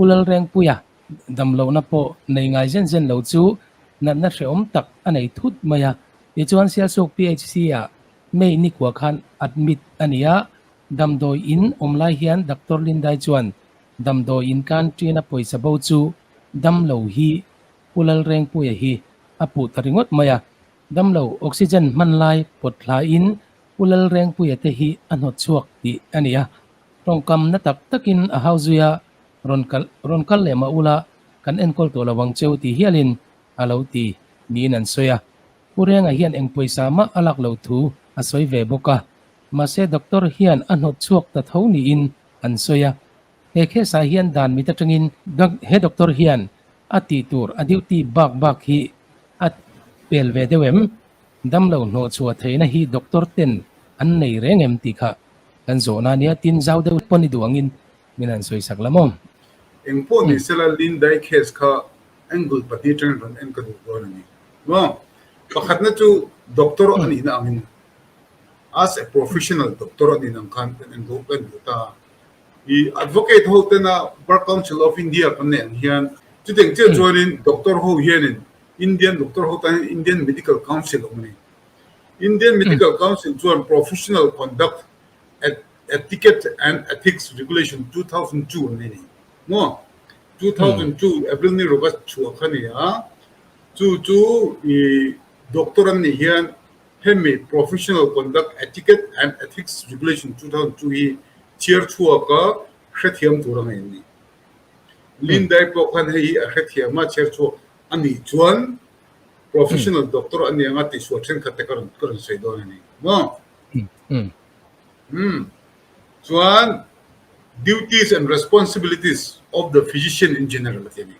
ulal reng puya damlo na po nei ngai zen lo chu nan na hreom tak anei thut maya ti chuan Sialsuk PHC a mei ni kwa khan admit ania damdoi in omlai hian Dr. Lindai chuan damdoi in kan trina poisa bo chu damlo hi ulal reng puya hi apu taringot maya damlo oxygen manlai potla in ulal reng puya te hi anhot chuak ti ania tongkam na tak takin a hauzuya ronkal le maula kan enkol to lawang cheu ti hialin alo ti ni nan soya purenga hian eng poisa ma alak lo thu asoi ve boka mase doktor hian anhot chuak ta thoni in an soya he khe sa hian dan mi ta tangin he doktor hian ati tur adiuti bak hi at pel ve dewem damlo no chua theina hi doktor ten an nei rengem ti kha kan zona nia tin zau de poni duangin minan soi saklamom eng poni sela Lindai case kha angle pati tang ron en ka du dorani no pakhat na chu doctor ani na amin as a professional doctor ani nang khan en go pen ta I advocate hote na Bar Council of India kanne hian chuteng che join doctor ho hian Indian doctor ho ta Indian Medical Council omni Indian Medical Council join professional conduct etiquette and ethics regulation 2002 ni no 2002 April ni roga chhuah khani a chu I doctor an ni hian hemi professional conduct etiquette and ethics regulation 2002 hi chair chhuah ka hret hiam turang ni Lindai po khan hei a hret hiam ma chair chhuah ani chuan professional doctor ani anga ti suathen khate karan sei don ni no chuan duties and responsibilities of the physician in general atini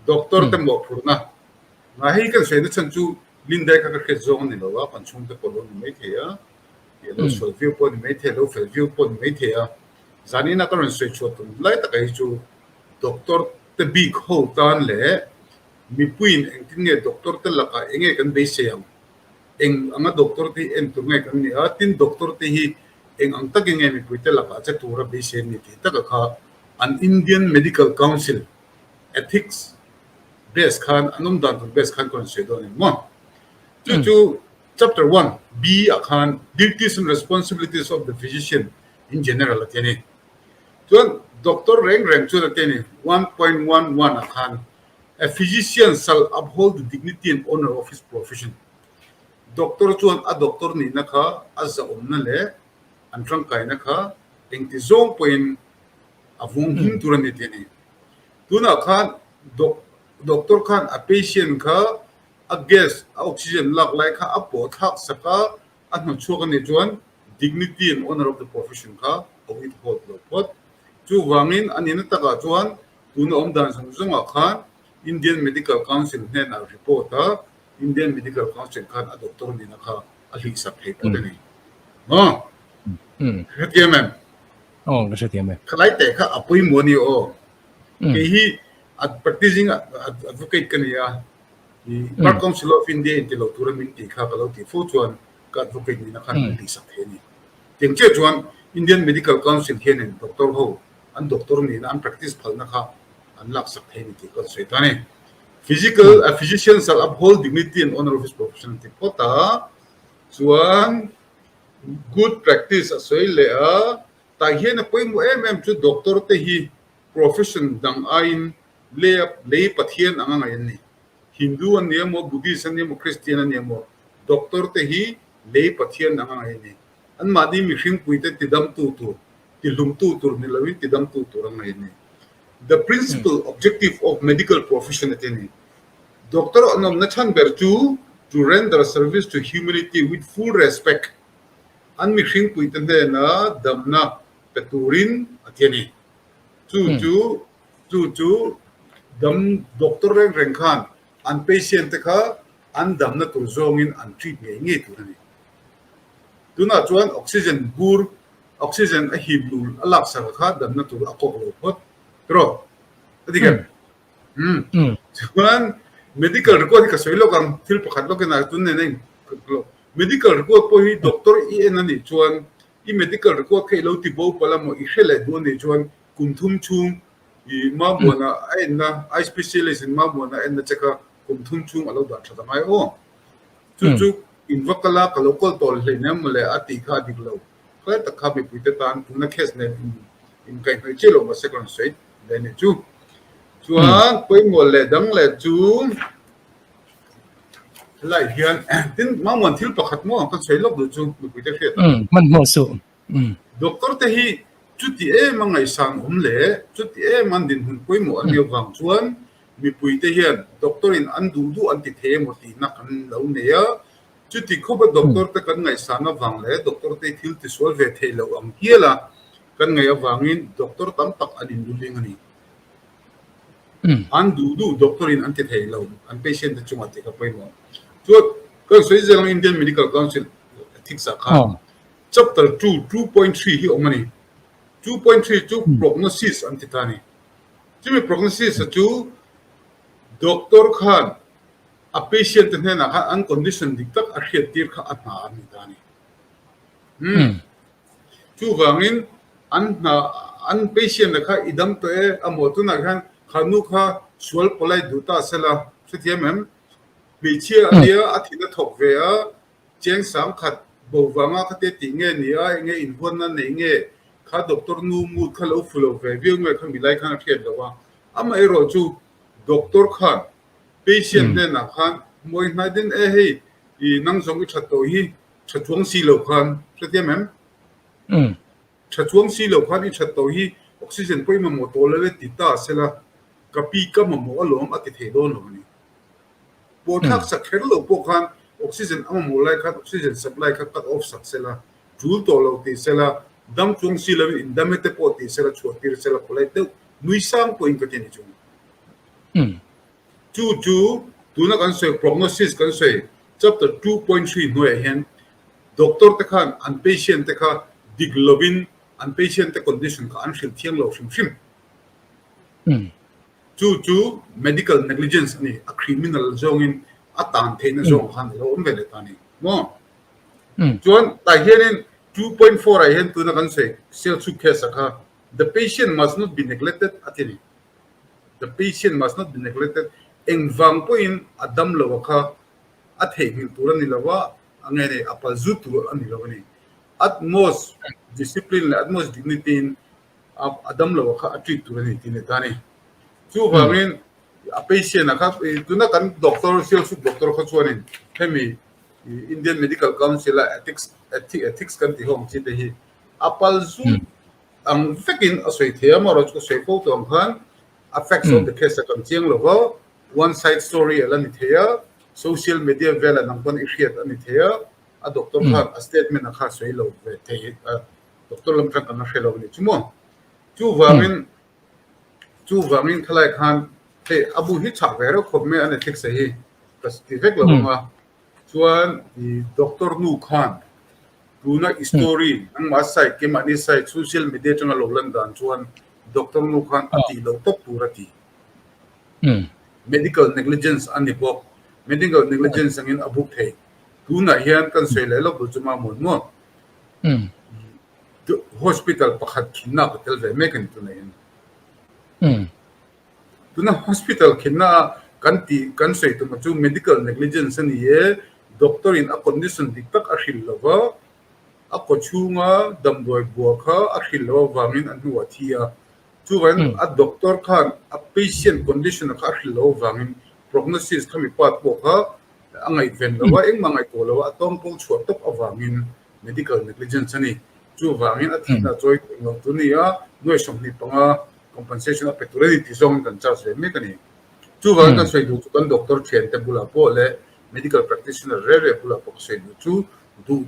doctor tambo phurna na hei kan sei na chan chu Lindai ka khe zong ni lo wa kan chung te ko lo mai thea lo so view po ni mai the lo fel view po ni mai thea zani na karan sei chu tum lai ta kai chu doctor te big ho tan le mi puin eng tinge doctor te laka enge kan be se yang eng anga doctor te en tu ngai kan ni a tin doctor te hi eng ang tak enge mi puite laka che tura be se ni ti ta kha an Indian Medical Council ethics base khan anum dan base khan kon se do ni mo to chapter 1 B akhan duties and responsibilities of the physician in general atene so doctor reng chu atene 1.11 akhan a physician shall uphold the dignity and honor of his profession doctor chuan a doctor ni na kha azza omna le antrang kai na kha engti zong point avung hin turani tene tuna khan doctor khan a patient kha a gas oxygen lak lai kha apo thak saka anno chukani chuan dignity and honor of the profession kha awit hot lo pot chu wangin anina taka chuan tuna omdan sangjanga khan Indian Medical Council ne na report Indian Medical Council khan a doctor ni na kha a hi sak thei potani no hetiamen hetiamen khalai te kha apui moni o ke hi at practicing advocate kania Bar Council of India intilo turamin ti kha kalo ti fu chuan ka advocate ni na khan ti sak theni teng che chuan Indian Medical Council hian doctor ho an doctor ni na an practice phal na kha an lak sak theni ti ko soitane a physician shall uphold dignity and honor of his profession ti pota chuan good practice asoi le a ta hian a poimo chu doctor te hi profession dang ain le pathian anga ngai ni Hindu an niamo Buddhist an niamo Christian an niamo doctor te hi le pathian anga ngai ni an madi mi hring puite tidam tu ti lum tu tur ni lawi tidam tu tur ngai ni the principal objective of medical profession ateni doctor anom na chan ber chu to render service to humanity with full respect an mi hring puite na damna peturin ateni chu dam doctor reng khan an patient kha an damna tur zongin an treat nge turani tuna chuan oxygen gur oxygen a hibul alak sa kha damna tur akok lo pot tro adiga chuan medical record ka soilo kan thil pakhat lo kana tunne nei medical record po hi doctor enani chuan I medical record kai lo ti bo pala mo I hele do ni chuan kumthum chung i ma bona ai na ai specialist in ma bona en na cheka kum thum chung alo da thada mai o chu in vakala ka local tol le nam le ati kha dik lo kha ta kha bi puite tan na kes ne in kai phai chelo ma second straight le ne chu chuan poi ngol le dang le chu lại hiền tin mong muốn thiếu bậc hạt mong con thấy lúc được chung được cái thiệt mình mua số doctor thế hi chút thì em mang ngày sáng lễ chút thì em mang đến hùng quay một anh yêu vàng chuan bị bùi thế hiền doctor in ăn đủ ăn thịt thế một tí nặng ăn lâu nè chút thì không biết doctor thế cần ngày sáng nó vàng lễ doctor thế thiếu thì số về thế lâu ăn kia là cần ngày vàng in doctor tắm tắc anh in luôn anh ăn đủ doctor in ăn thịt thế lâu ăn patient thế chung ăn thịt cái quay một chuột cái số giờ Indian Medical Council thích sao khác chapter 2 2.3 hi omani 2.3 chu prognosis antitani chimi prognosis chu doctor khan a patient ne na kha an condition diktak a hret tir kha atna ani tani chu wangin an patient kha idam to e amotu na khan khanu kha sual polai duta sela setiamem bichia alia athina thok ve a cheng sam khat bo wanga khate ti nge ni a nge inpon na nei nge kha doctor nu mu khalo fulo ve viu nge kham bilai khan thiet lawa ama ero chu doctor khan patient ne na khan moi na din e hei I nang song ki thatto hi thathuang si lo khan setiam em thathuang si lo khan I thatto hi oxygen poi ma mo to le ti ta sela kapi ka ma mo alom ati the don lo ni pothak sa kher lo po khan oxygen ama mo lai khat oxygen supply khat cut off sak sela jul to lo ti sela dam chung si lo in damete po ti sela chotir sela polai te nui sang po in ka ti ni chung chu tu na kan se prognosis kan se chapter 2.3 no hen doctor te khan an patient te kha diglobin an patient te condition kha an khil thiang lo shim chu medical negligence ni a criminal zone in atan thein zone khan lo om vele tani mo chuan ta hianin 2.4 I hen tu na kan se Sialsuk case kha the patient must not be neglected atini the patient must not be neglected engwang po in adam lo kha athegin turan ni lawa angene apazu tu ani lawani utmost discipline utmost dignity in adam lo kha atrit turani tine tani chu wangin a patient kha tuna kan doctor Sialsuk Dr kha chuanin hemi Indian Medical Council ethics kan ti hong chi te hi apalzu ang fekin asoi thema ro chu sei ko to khan effects of the case kan chiang lo one side story alani thea social media vela nang kon hret ani thea a doctor khan a statement kha sei lo ve the doctor lam kan na hello ni chumo chu wangin thalai khan te abu hi chak ve ro khop me an ethics hi kastivek lo ma chuan I doctor nu khan tuna story ang ma sai ke mani sai social media changa lo lan dan chuan doctor nu khan ati lo top turati medical negligence ani bok medical negligence angin abuk thei tuna hian kan sei le lo bu chuma mon mo hospital pakhat khinna hotel ve mekan tuna in tuna hospital khinna kan sei tu chu medical negligence ani ye doctor in a condition diktak a hil lawa a ko chunga damdoi buakha a hil lawa wangin an huwa thia chuan a doctor khan a patient condition kha hil lawa wangin prognosis khami pat po kha angai ven lawa eng mangai to lawa atong pol chuat top awangin medical negligence ani chu wangin a thina choi ngom tunia noi somni panga compensation of peculiarity zone kan charge ve mekani chu wang kan sei du kan doctor chen te bula po le medical practitioner rare pula po sei du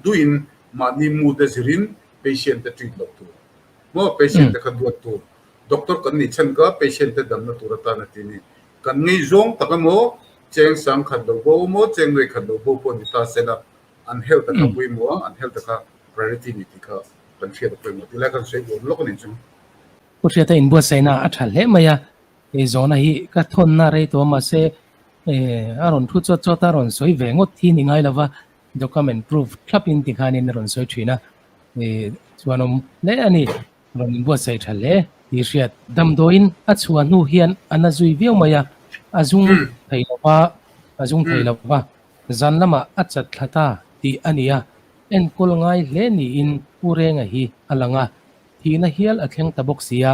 du in mani mu de zirin patient te treat lo tu mo patient te khadu tu doctor kan ni chen ka patient te dam na turata na tini kan ni zong takamo cheng sang khadu bo mo cheng noi khadu bo po ni ta sela an health ka bui mo an health ka priority ni ka kan fiat po mo tila kan sei bo lo kan ni chung Pusheta in bua sai na athal he maya e zona hi ka thon na re to ma se aron thu cho ta ron soi ve ngot thi ni ngai lawa document proof thlap in ti khanin ron soi thina chuanom le ani ron bo sai thale ti hriat dam doin a chhuah nu hian ana zui viau maya azung theilawa azung theilawa zan lama a chat thlata ti ania enkol ngai hle ni in urenga hi alanga thina hial athleng tabok sia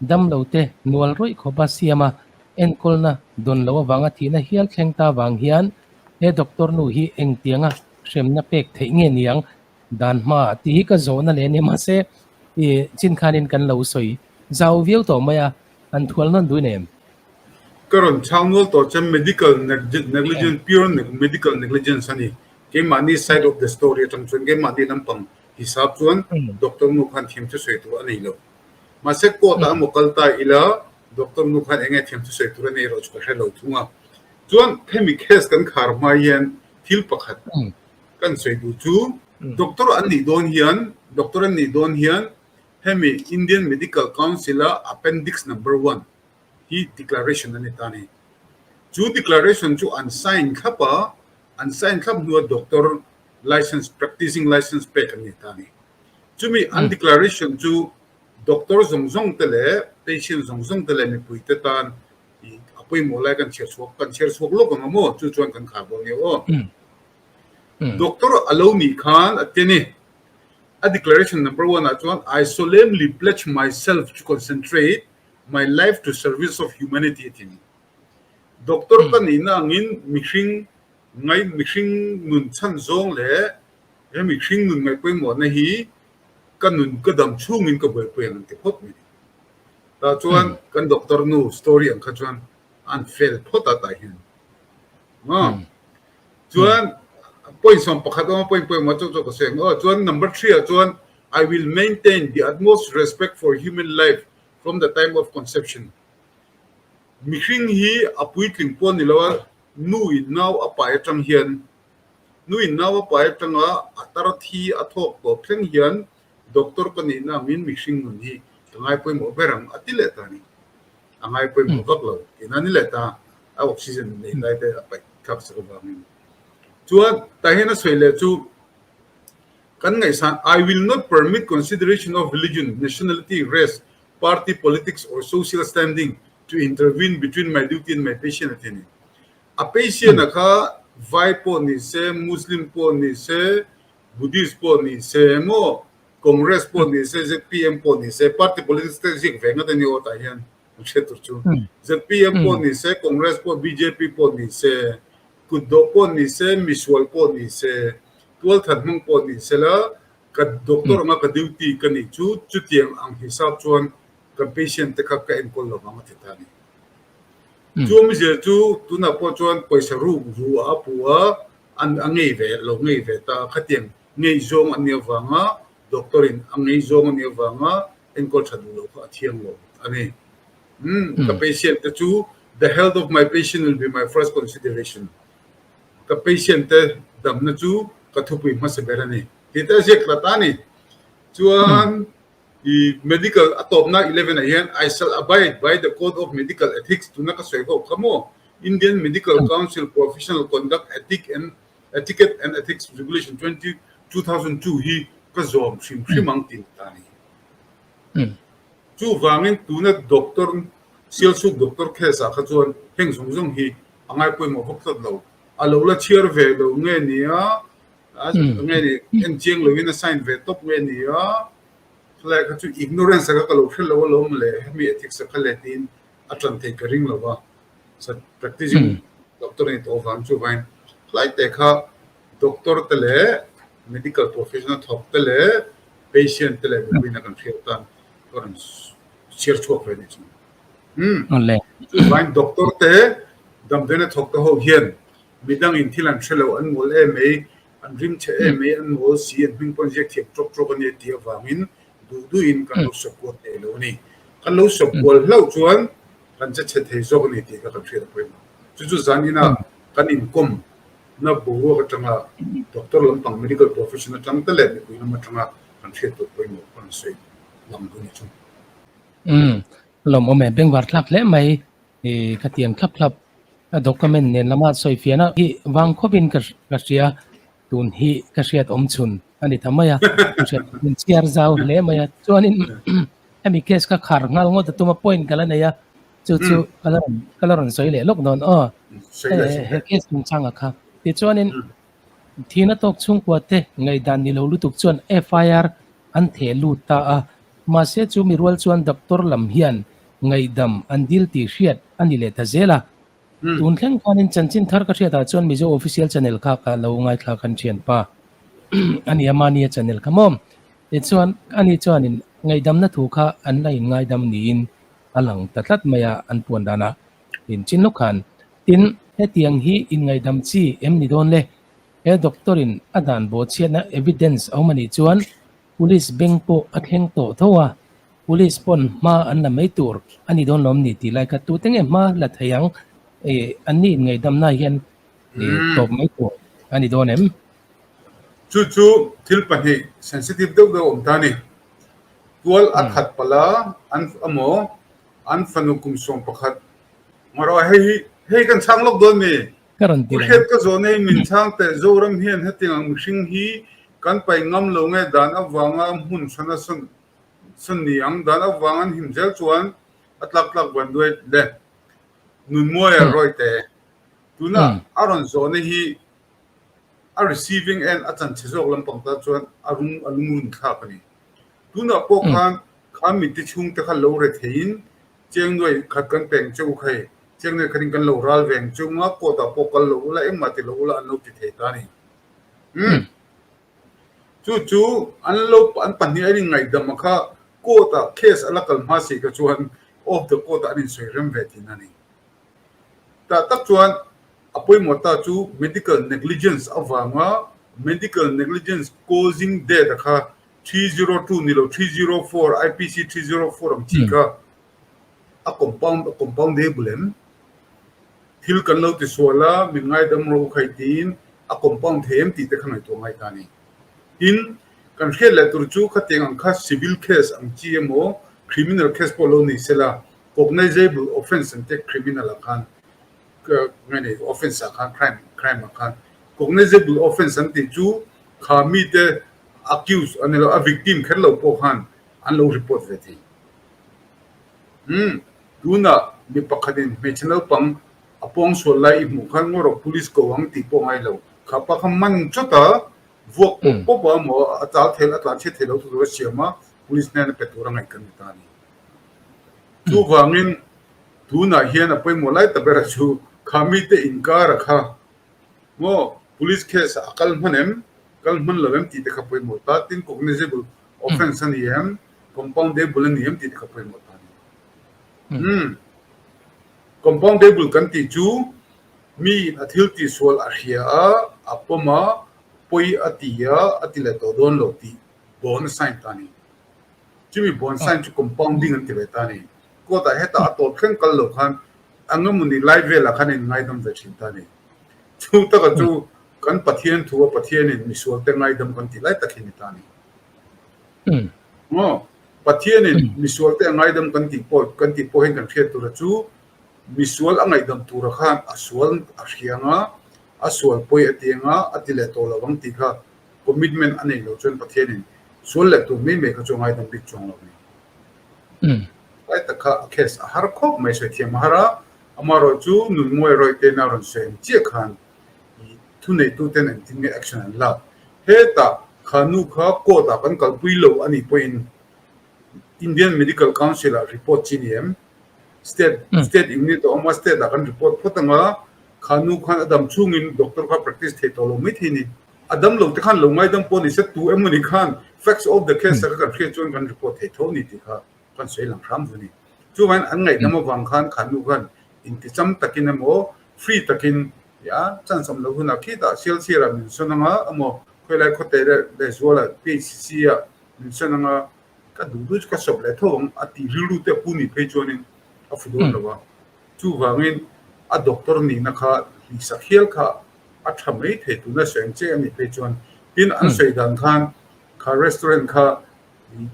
dam lote nual roi khoba siama enkolna don lawa wanga thina hial thleng ta wang hian he doctor nu hi engtianga hremna pek thei nge niang dan ma ti hi ka zona le ne ma se e chin khanin kan lo soi zau viau to maya an thual non du nem karon changol to chem medical negligence pure medical negligence ani ke mani side of the story tang chun ke mani lampang hisab chuan doctor nu khan thim chu soi tu ani lo ma se ko ta mokal ta ila doctor nu khan enge thim chu soi tu ani ro chu hello thunga chuan phemi case kan khar ma yen thil pakhat kan soi du chu doctor ani don hian hemi Indian Medical Council appendix number 1 hi declaration ani tani chu declaration chu unsigned khap nu doctor license practicing license pek ani tani chu mi undeclaration chu doctor zongzong tele patient zongzong tele mi puite tan apoi molai kan cher chhuak lo kan mo chu chuan kan kha bo ne o doctor aloni khan atene a declaration number 1 chuan I solemnly pledge myself to concentrate my life to service of humanity tini doctor kanina ngin mixing nun chan zong le he mixing nun ngai poi mo na hi kanun kadam chungin ka boi poi an te phot mi ta chuan kan doctor nu story ang kha chuan an fail phota ta hin chuan point som pakhat point ma chu ko seng chuan number 3 chuan I will maintain the utmost respect for human life from the time of conception mixing hi apui tling pon ni lawa nu in now apai tang hian nu in now apai tang a atarathi athok to thleng hian doctor kani na min mixing nun hi tangai poi mo berang atile tani angai poi mo vaklo inani leta a oxygen nei lai te apai khap sa ba min chuan tahena soile chu kan ngai san I will not permit consideration of religion nationality race party politics or social standing to intervene between my duty and my patient atene a patient ka vai po ni se muslim po ni se buddhist po ni se mo congress po ni se zpm po ni se party politics te jik venga de ni ota hian chetur chu zpm po ni se congress po bjp po ni se kudo po ni se miswal po ni se tual thanmang po ni se la ka doctor ma ka duty ka ni chu tiang ang hisab chuan ka patient te kha ka enkol lo ma te tani chu mi je chu tu na po chuan paisa ru a puwa an angei ve lo ngei ve ta khatiang ngei zong an ne wanga doctor in angei zong an ne wanga enkol thadu lo ka thiang lo ani ka patient te chu the health of my patient will be my first consideration ka patient te dam na chu ka thupui ma se berani tita je klatani chuan the medical atop na 11 again I shall abide by the code of medical ethics to na ka soigo kamo Indian Medical Council Professional Conduct Etiquette and Ethics Regulation 2002 hi ka zom shimang tin tani chu wangin tu na doctor Sialsuk Dr khesa kha chuan heng zong hi angai poi mo boktat lo alo la chiar ve lo nge nia nge ni en chiang lo in sign ve top nge nia like to ignorance ka kalo khelo lo le mi ethics ka letin atlan te ring lo wa so practicing doctor in to van chu vain like te kha doctor tele medical professional thok tele patient tele bina kan khirtan koran share chok ve ni chu le vain doctor te dam dene thok ta ho hian midang in thilan thelo an mol me an rim che me an mol si an ping project thek chok ani ti awangin du in kan lo support e lo ni kan lo support lo chuan kan che thei zok ni ti ka kan thira poi chu zanina kan in kom na bo ka tanga doctor lampang medical professional tang tele ni na tanga kan thira to poi mo kan sei lam du ni chu lom o me beng war thlak le mai e khatiang thlap document nen lama soifiana hi wang khobin ka ria tun hi ka riat om chun อันนี้ทำไมผู้ชายเป็นเชียร์เจ้าเล่ไหมจวนนี้ไอ้มีเคสก็ขาดงานงอแต่ตัวมาป่วยกันแล้วเนี่ยจู่ๆก็แล้วสวยเลยลูกนอนเคสมันช่างอะครับที่จวนนี้ที่นั่นตกช่วงปวดเตะไงดันนี่เราลุตุกจวน FIR อันเทลูตามาเสียจู่มีรัวจวนด็อกเตอร์ลำเฮียนไงดำอันดิลตีเชียดอันนี้เลยท่าเจล่ะตุนแข่งกันจันจินทาร์ก็เชียดจวนมีเจ้า official channel ค่ะเราไงคลากันเชียนป้าอันนี้มาเนี่ย channel ขมอมจวนอันนี้จวนไงดำนั่นถูกค่ะอันไหนไงดำนี่อันหลังตัดมายาอันปวนดานะอินจินลูกขันตินเฮตียงฮีอินไงดำชีนี่โดนเลยด็อกเตอร์อาจารย์บอกเชียนะ evidence เอามานี่จวน police เบ่งโปอัดแห่งโตทัว police ปนมาอันนั้นไม่ตัวอันนี้โดนล้อมนี่ตีไล่กัดตัวตั้งแต่มาละทยังอันนี้ไงดำนายเห็นตบไม่ตัวอันนี้โดนจู่ๆทิลปันให้เซนซิทีฟเด็กๆอมตานี่ตัวอัดขัดปลาอันอโมอันฟันุกุมส่งประคัดมารอให้กันช่างลกโดนนี่ผู้เฮ็ดก็โซนให้มินช่างแต่โจรมเฮียนให้ติงมุชิงฮีกันไปงำลงไงดานอวางหุ่นชนะสนียงดานอวางหิมเจลชวนอัตลักวันด้วยเด็กนุ่นมวยรอยแต่ตัวน่ะอารอนโซนให้receiving end อาจารย์เชจกลำปังตาชวนอารมณ์มุนข้าปนี่ตัวน่ะพวกข้ามิติชุงแต่ข้าโลเรทหินเจียงด้วยขัดกันแต่งเจ้าใครเจียงด้วยขัดกันโลรัลเวงจุงอ่ะโคตรพวกกันโลละเอ็มมาติโลละอันโลติเทตานี่จู่ๆอันโลอันปัญญาอะไรไงดำมาข้าโคตรเคสอะไรกันมาสิกชวนออฟเดอะโคตรอันนี้สวยเริ่มเวทีนั่นนี่แต่ตักชวนapoi mota chu medical negligence awanga medical negligence causing death kha 302 nilo 304 IPC 304 am chika a compound de bulem thil kan lo ti sola min ngai dam ro khai tin a compound them ti te khanai to ngai ta ni in kan khel la tur chu khateng ang kha civil case ang GMO criminal case polo ni sela cognizable offense and take criminal akan cái offense crime cognizable offense anh ti chu khami te accused anh lo a victim khen lo po khan an lo report ve thi tuna mi pakhatin me channel pang apong so lai mu khan ngoro police ko ang ti po ngai lo khapa kham man chota vok po pa mo ata thel atla che thelo tu ro siama police ne petura ngai kan ta ni chu wangin tuna hian apoi mo lai tabera chu khami te inkar kha mo police case akal manem kal man lovem ti te khapoi mo ta tin cognizable offense ani yam compoundable ani yam ti te khapoi mo ta compoundable kan ti chu mi athil ti sol a hria apoma poi atia atile to don lo ti bon sign ta ni chimi bon sign chu compounding an ti ve ta ni ko ta heta to khen kal lo khan angamuni live la khanin ngai dam ve thin ta ni chu ta ka chu kan pathian thuwa pathian in misol te ngai dam kan ti lai takhin ta ni mo pathian in misol te ngai dam kan ti po hen kan thiet tu ra chu misol angai dam tu ra khan aswal ahrianga aswal poi atianga atile to lawang ti kha commitment anei lo chen pathian in sol le tu me ka chu ngai dam big chong lo ni lai ta kha case har khop mai se thiam hara amaro chu nun moi roi te na ron sem che khan thu nei tu ten and tin action and la he ta khanu kha ko ta kan kal pui lo ani point Indian Medical Council report chiniem state unit almost state da kan report photanga khanu khan adam chungin doctor ka practice the to lo mi thini adam lo te khan lo ngai dam poni se tu emoni khan facts of the case ka khre chon kan report the tho ni ti kha kan sei lang ram ni chu wan an ngai dam wang khan khanu khan inticham takin mo free takin ya chan sam lo huna ki da sialsira min sonanga amo khoi khote de zola PCC ya min sonanga ka du ka sob le thong ati rilu te puni pe chonin a fudon lawa chu wangin a doctor ni na kha li sakhial kha a thamei the tu na seng che ani pe chon pin an sei dan khan kha restaurant kha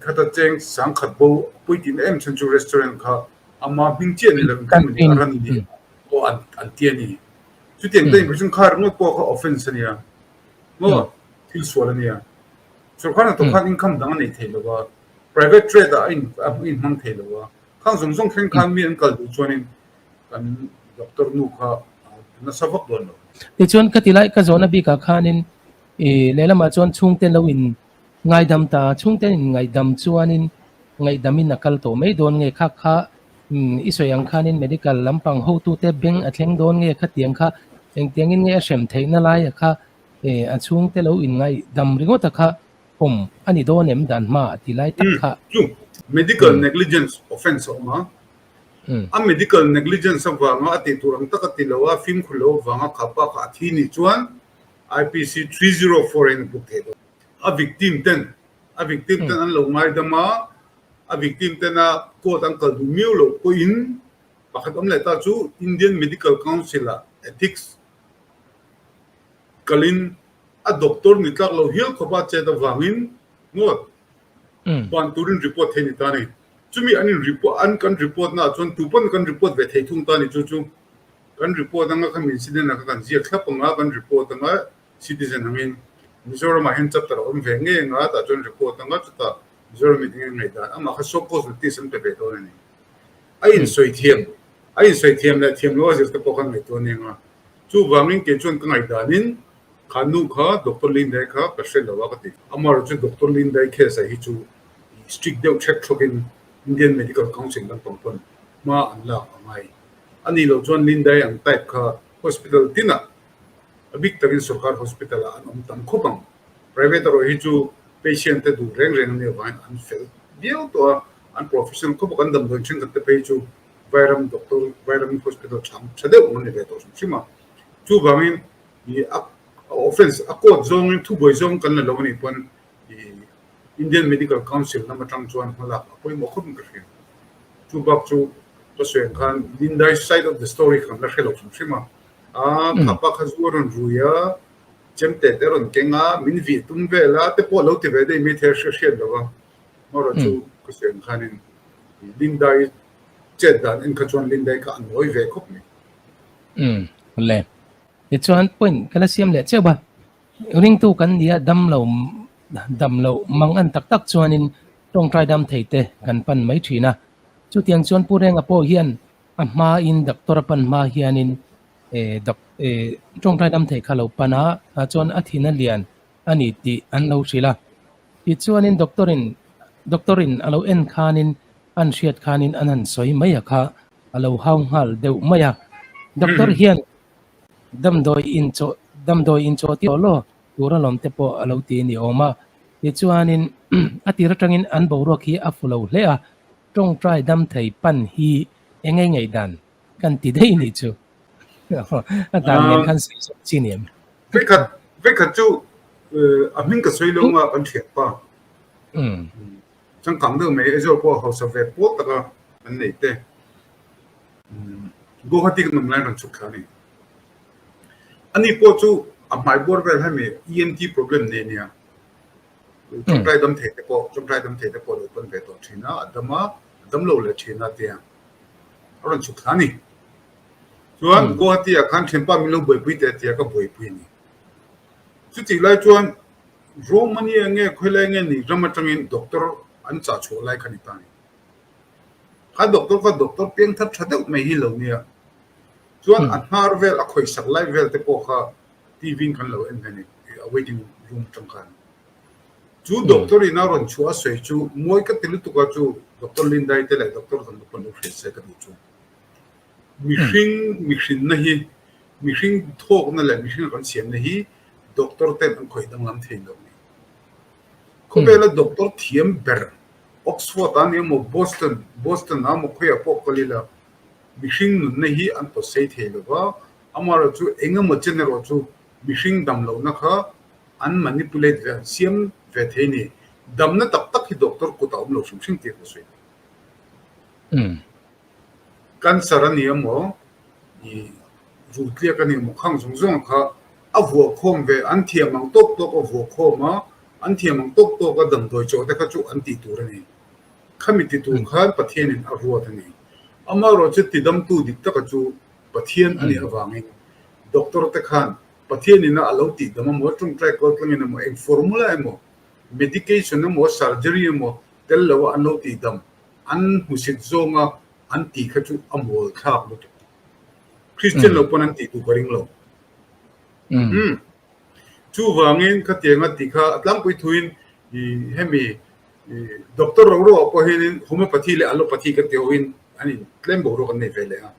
khata cheng sang khat bo puitin em chan chu restaurant kha ama bing chen ni lam kan ni ran ni o an tian ni chu tian te bi chung khar no po kha offense ni ya mo thil swala ni ya सरकार तो खान इनकम दांग नहीं थे लोगा private trade in मंग थे लोगा खान जोंग खें Khan me uncle जुआनिन kan doktor nu kha na sabak don lo ti chuan ka tilai ka zona bi ka khanin lela ma chuan chungten lo in ngai dam ta chungten in ngai dam chuanin ngai damin nakal to mai don nge kha kha isoyang khanin medical lampang ho tu te beng athleng don nge kha tiang kha eng tiangin nge shem theina lai kha a chungte lo in ngai dam ringo ta kha pom ani don em dan ma tilai tak kha chu medical negligence offense ma a medical negligence wa nga ati turang takati lawa film khulo wa nga khapa kha thini chuan IPC 304 in book the a victim ten an lo ngai dama a victim ten a court uncle du miu lo ko in pakhat om le ta chu Indian Medical Council a ethics kalin a doctor ni tlak lo hial khoba che da wangin ngot ban turin report theni ta ni chumi ani report an kan report na chon tupon kan report ve thei thung ta ni chu chu kan report anga kan incident na kan zia khlap nga kan report anga citizen hangin Mizoram a hen chapter om ve nge nga ta chon report anga chuta Mizoram meeting ngai da ama kha so positive sem pe to ni ai in soi thiam la thiam lo zir te pokan ngai to ni nga chu wangin ke chon kan ai danin khanu kha Dr. Lindai kha pasel lawa ka ti amar chu Dr. Lindai khe sa hi chu strict deu check thokin Indian Medical Council ng tongpon ma anla amai ani lo chuan Lindai ang type kha hospital tina abik tagin sarkar hospital an tam khopang private ro hi chu patient te du reng ne wan an fel dio to an professional ko kan dam don chin te pe chu Vairam hospital cham chade on ne to sima chu bamin ni offense akot zong tu boy zong kan la lo ni pon Indian Medical Council na matang chuan hala apoi mo khum ka hin chu bak chu to swen khan Lindai side of the story kan la khelo sima khapa khazuron ruya chemte teron kenga min vi tum vela te po lo te ve de mi ther she lo moro chu ko swen khanin Lindai chet dan in khachuan Lindai ka an loi ve khop ni le ti chuan point kala siam le che ba ring tu kan dia dam lo mang an tak tak chuanin tong trai dam theite kan pan mai thina chu tiang chuan pureng apo hian a ma in doctor pan ma hianin tong trai dam thei khalo pana a chuan a thina lian ani ti an lo sila ti chuanin doctorin alo en khanin an hriat khanin anan soi mai kha alo haung hal deu maya doctor hian damdoi in cho ti lo tura lom te po alo ti ni oma ti chuanin atira tangin an boro khi a fulo hle a tong trai dam thei pan hi engai ngai dan kan ti dei ni chu a dan ngen kan si chiniam ve khat chu amin ka soi lo ma kan thiat pa chang kam de me ezo po house of po ta ka an nei te go hati kan nam lai ran chu khani ani po chu a mai bor vel ha me ENT problem ne nia trong trai dam the po lo pon ve to thina dam lo le thina te ran chu khani chuan go hati a khan thempa mi lo boi pui te tia ka boi pui ni chu ti lai chuan ro mani nge khole nge ni ramatangin doctor an cha chu lai khani ta ni ka doctor peng that thadeu mai hi lo nia chuan an har vel a khoi sak lai vel te po kha TV kan lo en ni waiting room tang khan chu doctor ina ron chua soi chu moi ka tilu tu ka chu Dr. Lindai te le doctor kan pon lo hre se ka chu mihring na hi mihring thok na le mihring kan siam na hi doctor te an khoi dang lam thein lo ni ko bela doctor thiam ber Oxford ani mo Boston na mo khoya po kolila mihring na hi an to sei the lo ba amara chu enga mo chenero chu mihring dam lo na kha an manipulate ve siam ve theini dam na tak hi doctor ko ta lo sing te ko soi cancer ani mo i ru tlia kan ni mo khang zong kha a vo khom ve an thiamang tok a vo khoma an thiamang tok ka dam doi cho te kha chu an ti tur ani khami ti tu khan pathian in a ruat ani amaro che ti dam tu dik ta ka chu pathian ani awangin doctor te khan pathian in a lo ti dam mo tung try ko tlangin mo ek formula mo medication mo surgery mo tel lo an lo ti dam an husit zonga an ti kha chu amol khak lo Christian lo pon an ti tu karing lo chu wangin kha tianga ti kha atlang pui thuin I hemi doctor ro ko hin homeopathy le allopathy ka te hoin ani claim bo ro kan nei vele ha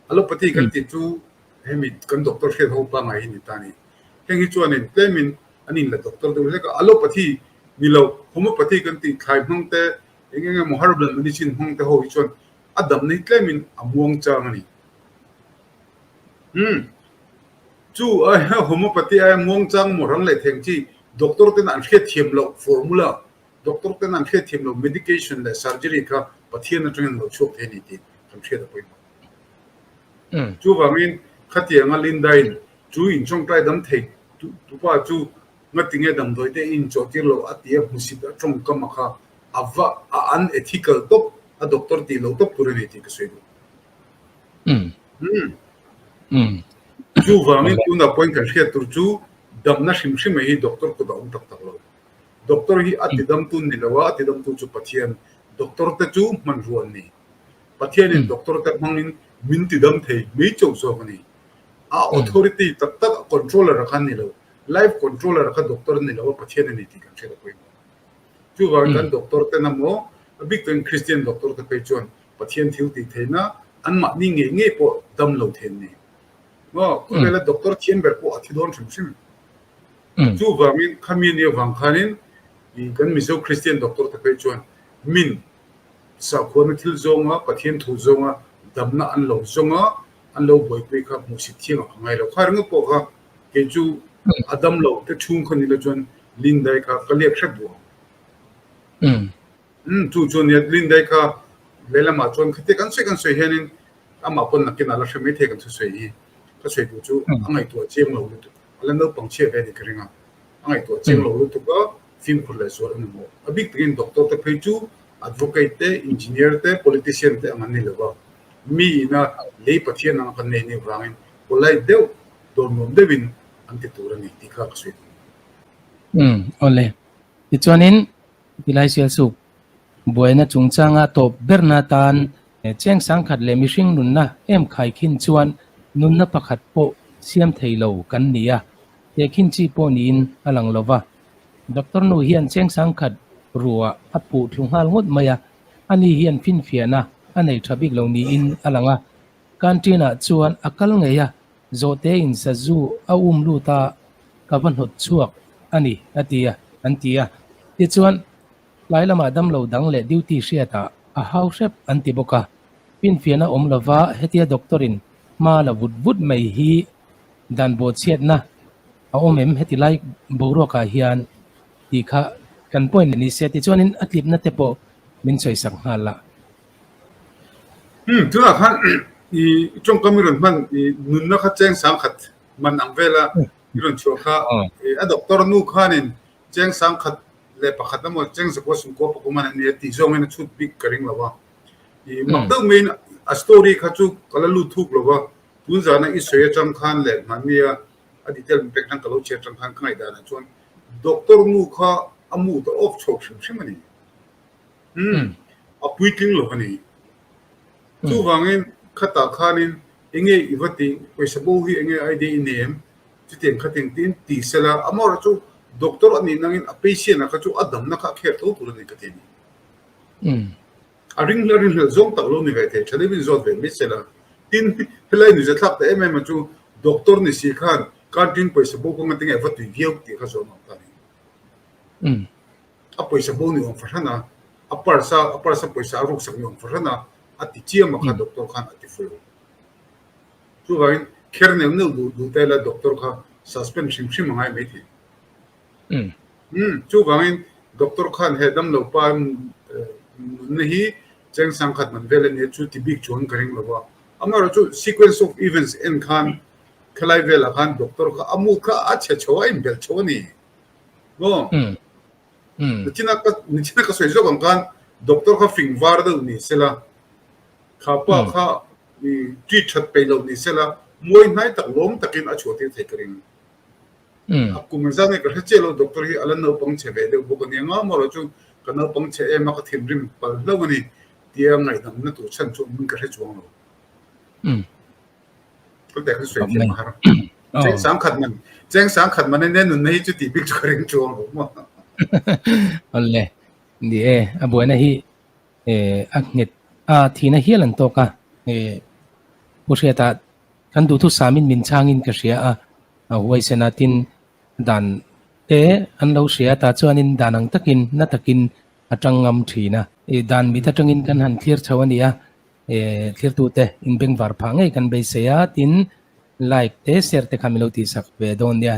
allopathy kan ti chu hemi kan doctor he ho pa ngai ni tani hengi chu anin claimin anin la doctor de le ka allopathy ni lo homeopathy kan ti khai hung te engenge mo herbal medicine hung te ho I chon adam nei claimin amuang chang ani chu a homeopathy a muang chang mo rang le theng chi doctor ten an khe thiam lo formula doctor ten an khe thiam lo medication le surgery ka pathian na tren lo chok the ni ti kan khe da poi chu wangin khatiang a lindain chu in chong trai dam thei tu pa chu ngatinge dam doi te in chotir lo atia husit a chong ka ma kha ava unethical top a doctor ti lo top pure ni ti ka sei chu wangin tu na point ka khe tur chu dam na shim shim hi doctor ko da tak tak lo doctor hi atidam tu ni lawa atidam tu chu pathian doctor te chu man ruan ni pathian in doctor te mangin min ti dam thei me chou so ni a authority tak tak controller khan ni lo life controller kha doctor ni lo pathian ni ti kan che da koi chu wa kan doctor te na mo big ten Christian doctor te pe chon pathian thiu ti theina an ma ni nge po dam lo then ni ngo ko le doctor chien ber po athidon shim shim chu wamin khamin ye wang khanin I kan miso Christian doctor te pe chuan min sa khon thil zonga pathian thu zonga damna an lo zonga an lo boi pe kha musi thiang ngai lo khar ngo po kha ke chu adam lo te chung khani lo chuan lin dai ka kaliak shap bu chu chuan ye lin dai ka lela ma chuan khite kan se henin ama pon na kin ala shme the kan thu sei hi ka sei bu chu angai to chem lo lu ala no pang che ve ni kringa angai to chem lo lu tu ka film khule so an mo abik trin doctor te pe chu advocate te engineer te politician te amani lo mi na le pathian ang kan nei ni wangin polai deu don nom devin anti turani ti kha ka sei ole ti chuanin pilai sialsuk boina chungchanga top berna tan cheng sang khat le mi hring nun na em khai khin chuan nun na pakhat po siam theilo kan nia te khin chi po nin alang lova doctor no hian cheng sang khat ruwa apu thlunghal ngot maya ani hian fin fiana anei thabik lo ni in alanga kantina chuan akal ngeya zote in sazu aum lu ta kavan hot chuak ani atia antia ti chuan lailama dam lo dang le duty hriata a hausep antiboka pin fiana omlova hetia doctorin ma la vut mai hi dan bo chiat na a omem heti lai boro ka hian ti kha kan point ni se ti chuanin atlip na te po min choi sak hala tu na khan I chong kamiron man nun na kha cheng sang khat man ang vela iron chu kha a doctor nu khanin cheng sang khat le pakhat mo cheng sa ko sum ko ko man ni ti zong en chut big karing lawa I makdo main a story kha chu kala lu thuk lawa tun za na I soya cham khan le mania a detail impact kan kalo che cham khan khai da na chon doctor nu kha amu to off chok shim shimani a puiting lo hani chu wangin khata khanin enge ivati poisabo hi enge id name chiten khating tin ti sela amor chu doctor ani nangin a patient na kha chu adam na kha kher to tur ni kateni a ring la zong tak lo ni ga the chalibin zot ve mi sela tin helai ni zathak te em chu doctor ni si khan kantin poisabo ko ngating evati viau ti kha zo ma ta ni a poisabo ni on farana a parsa poisa ruk sak ni on farana ati chia ma kha doctor khan ati full chu gain kherne ne du tela doctor kha suspend shim ngai me thi chu gain doctor khan he dam lo pa nahi cheng sang khat man vele ne chu ti big chon karing lawa amara chu sequence of events en khan khalai vela khan doctor kha amu kha acha chwa in bel choni go nichina ka soizo kan doctor kha fingwar da ni sela khapa kha ti chat pe lo ni sela moi nai tak lom takin a choti the karing aku misalnya kerja celo dokter hi alan no pang chebe de bukan yang ngamor cu kana pang che e maka thimrim pal lawani dia ngai dam na tu chan chu mun kerja chuang lo ko de ka swe ke mahar cheng sang khat man ne nun nei chu ti big choring chuang lo ma ole di abuana hi akngit thina hialan to ka bawhchhiata kan du thu samin min changin ka hria huai senatin dan an lo hria ta chuanin danang takin na takin atangam thina dan mi tatangin kan han thir thawania thir tu te in beng var pha ngai kan be seya tin like te share te khamilo ti sak ve don dia